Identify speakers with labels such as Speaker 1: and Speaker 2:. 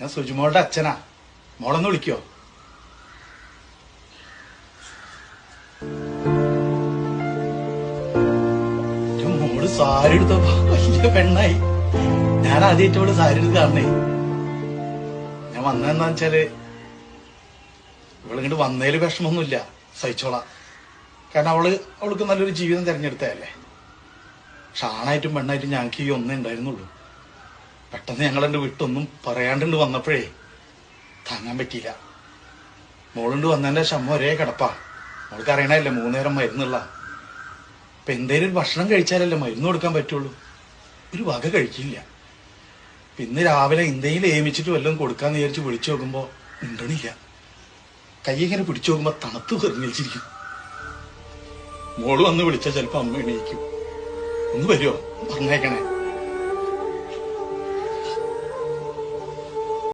Speaker 1: ഞാൻ സുജുമോളുടെ അച്ഛനാ. മോളൊന്ന് വിളിക്കോ? മോള് സാരി എടുത്തപ്പോ വലിയ പെണ്ണായി. ഞാൻ ആദ്യമായിട്ട് അവള് സാരി എടുത്ത് കാണണേ. ഞാൻ വന്നതെന്താ വെച്ചാല് ഇവളിങ്ങോട്ട് വന്നതില് വിഷമൊന്നുമില്ല, സഹിച്ചോളാം. കാരണം അവൾക്ക് നല്ലൊരു ജീവിതം തിരഞ്ഞെടുത്തതല്ലേ. പക്ഷെ ആണായിട്ടും പെണ്ണായിട്ടും ഞങ്ങൾക്ക് ഈ ഒന്നേ ഉണ്ടായിരുന്നുള്ളൂ. പെട്ടെന്ന് ഞങ്ങളെന്റെ വിട്ടൊന്നും പറയാണ്ട് വന്നപ്പോഴേ താങ്ങാൻ പറ്റിയില്ല. മോളുണ്ട് വന്നതിന്റെ ശമ്മ ഒരേ കിടപ്പാ. മോൾക്ക് അറിയണല്ലേ 3 നേരം മരുന്നുള്ള. ഇപ്പൊ എന്തേലും ഒരു ഭക്ഷണം കഴിച്ചാലല്ലേ മരുന്ന് കൊടുക്കാൻ പറ്റുള്ളൂ. ഒരു വക കഴിക്കില്ല. ഇന്ന് രാവിലെ എന്തെങ്കിലും ഏമിച്ചിട്ട് വല്ലതും കൊടുക്കാന്ന് വിചാരിച്ച് വിളിച്ചു നോക്കുമ്പോ ഉണ്ടണില്ല. കൈ ഇങ്ങനെ പിടിച്ചു നോക്കുമ്പോ തണുത്ത് വെറിഞ്ഞിരിക്കും. മോള് വന്ന് വിളിച്ചാൽ ചിലപ്പോ അമ്മ എണീക്കും. ഒന്ന് വരുമോ? പറഞ്ഞേക്കണേ.